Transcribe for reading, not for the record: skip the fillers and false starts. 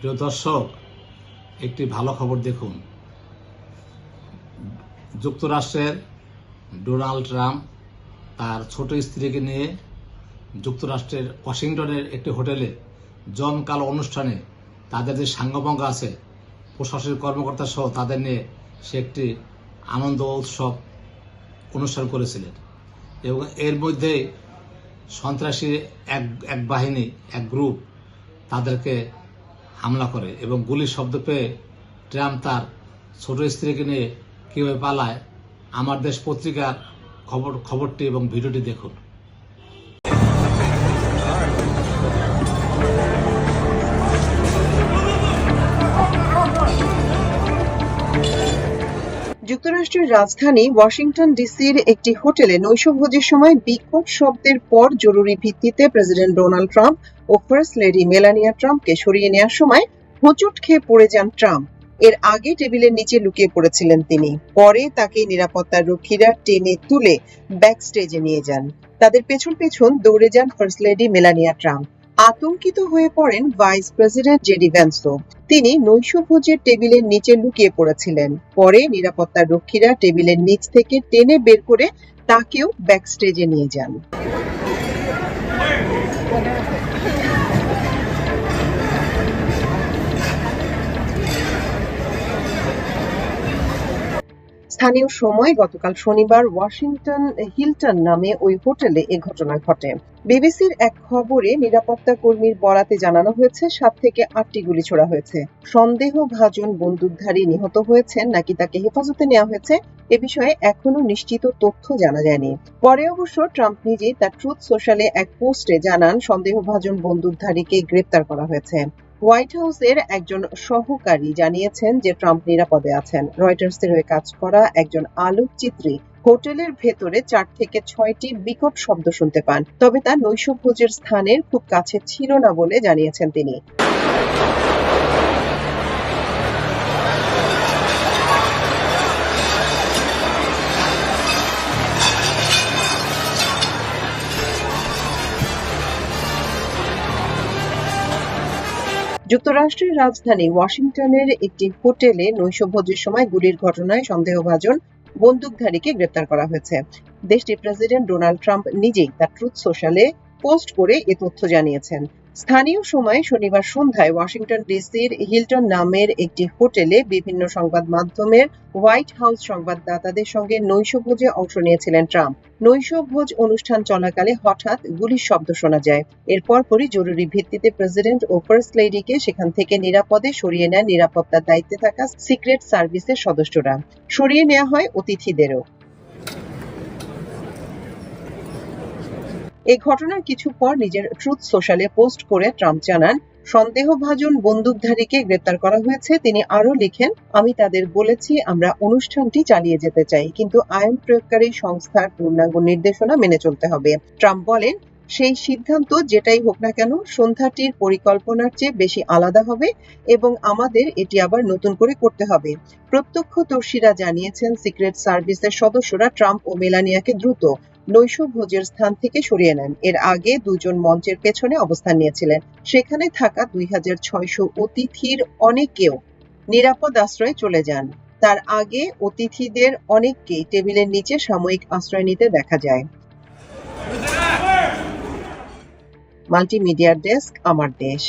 প্রিয় দর্শক, একটি ভালো খবর দেখুন। যুক্তরাষ্ট্রের ডোনাল্ড ট্রাম্প তার ছোট স্ত্রীকে নিয়ে যুক্তরাষ্ট্রের ওয়াশিংটনের একটি হোটেলে জমকালো অনুষ্ঠানে তাদের যে সাঙ্গপাঙ্গ আছে, প্রশাসনিক কর্মকর্তা সহ তাদের নিয়ে সে একটি আনন্দ উৎসব অনুষ্ঠান করেছিলেন এবং এর মধ্যে সন্ত্রাসী এক বাহিনী, এক গ্রুপ তাদেরকে হামলা করে এবং গুলির শব্দ পেয়ে ট্রাম্প তার ছোট স্ত্রীকে নিয়ে কীভাবে পালায়, আমার দেশ পত্রিকার খবরটি এবং ভিডিওটি দেখুন। যুক্তরাষ্ট্রের রাজধানী ওয়াশিংটন ডিসির একটি হোটেলে নৈশভোজের সময় বিকট শব্দের পর জরুরি ভিত্তিতে প্রেসিডেন্ট ডোনাল্ড ট্রাম্প ও ফার্স্ট লেডি মেলানিয়া ট্রাম্পকে সরিয়ে নেওয়ার সময় হোঁচট খেয়ে পড়ে যান ট্রাম্প। এর আগে টেবিলের নিচে লুকিয়ে পড়েছিলেন তিনি। পরে তাকে নিরাপত্তা রক্ষীরা টেনে তুলে ব্যাক স্টেজে নিয়ে যান। তাদের পেছন পেছন দৌড়ে যান ফার্স্ট লেডি মেলানিয়া ট্রাম্প। আতঙ্কিত হয়ে পড়েন ভাইস প্রেসিডেন্ট জেডি ভ্যান্সও। তিনি নৈশভোজের টেবিলের নিচে লুকিয়ে পড়েছিলেন। পরে নিরাপত্তা রক্ষীরা টেবিলের নিচ থেকে টেনে বের করে তাকেও ব্যাক স্টেজে নিয়ে যান। স্থানীয় সময় গতকাল শনিবার ওয়াশিংটন হিলটন নামে ওই হোটেলে এ ঘটনা ঘটে। বিবিসির এক খবরে নিরাপত্তা কর্মীর বরাতে জানানো হয়েছে 7 থেকে 8টি গুলি ছোড়া হয়েছে। সন্দেহভাজন বন্দুকধারী নিহত হয়েছেন নাকি তাকে হেফাজতে নেওয়া হয়েছে এ বিষয়ে এখনো নিশ্চিত তথ্য জানা যায়নি। পরে অবশ্য ট্রাম্প নিজেই তার ট্রুথ সোশ্যালে এক পোস্টে জানান সন্দেহভাজন বন্দুকধারীকে গ্রেপ্তার করা হয়েছে। হোয়াইট হাউসের একজন সহকারী জানিয়েছেন যে ট্রাম্প নিরাপদে আছেন। রয়টার্সের হয়ে কাজ করা একজন আলোকচিত্রী হোটেলের ভেতরে 4 থেকে 6টি বিকট শব্দ শুনতে পান, তবে তা নৈশভোজের স্থানের খুব কাছে ছিল না বলে জানিয়েছেন তিনি। যুক্তরাষ্ট্রের রাজধানী ওয়াশিংটনের একটি হোটেলে নৈশভোজের সময় গুলির ঘটনায় সন্দেহভাজন বন্দুকধারীকে গ্রেপ্তার করা হয়েছে। দেশটির প্রেসিডেন্ট ডোনাল্ড ট্রাম্প নিজেই তার ট্রুথ সোশ্যালে পোস্ট করে এ তথ্য জানিয়েছেন। স্থানীয় সময় শনিবার সন্ধ্যায় ওয়াশিংটন ডিসির হিলটন নামের একটি হোটেলে বিভিন্ন সংবাদ মাধ্যমের হোয়াইট হাউস সংবাদদাতাদের সঙ্গে নৈশভোজে অংশ নিয়েছিলেন ট্রাম্প। নৈশভোজ অনুষ্ঠান চলাকালে হঠাৎ গুলির শব্দ শোনা যায়। এর পরপরই জরুরি ভিত্তিতে প্রেসিডেন্ট ও ফার্স্ট লেডিকে সেখান থেকে নিরাপদে সরিয়ে নেন নিরাপত্তার দায়িত্বে থাকা সিক্রেট সার্ভিসের সদস্যরা। সরিয়ে নেওয়া হয় অতিথিদেরও। এই ঘটনার কিছু পর নিজের ট্রুথ সোশ্যালে পোস্ট করে ট্রাম্প জানান সন্দেহভাজন বন্দুকধারীকে গ্রেপ্তার করা হয়েছে। তিনি আরো লিখেন, আমি তাদের বলেছি আমরা অনুষ্ঠানটি চালিয়ে যেতে চাই, কিন্তু আইন প্রয়োগকারী সংস্থার পূর্ণাঙ্গ নির্দেশনা মেনে চলতে হবে। ট্রাম্প বলেন, সেই সিদ্ধান্ত যেটাই হোক না কেন সন্ধ্যাটির পরিকল্পনার চেয়ে বেশি আলাদা হবে এবং আমাদের এটি আবার নতুন করে করতে হবে। প্রত্যক্ষদর্শীরা জানিয়েছেন সিক্রেট সার্ভিসের সদস্যরা ট্রাম্প ও মেলানিয়াকে দ্রুত নৈশভোজের স্থান থেকে সরিয়ে নেন। এর আগে দুজন মঞ্চের পেছনে অবস্থান নিয়েছিলেন। সেখানে থাকা 2600 অতিথির অনেকেও নিরাপদ আশ্রয়ে চলে যান। তার আগে অতিথিদের অনেককেই টেবিলের নিচে সাময়িক আশ্রয় নিতে দেখা যায়। মাল্টিমিডিয়া ডেস্ক, আমার দেশ।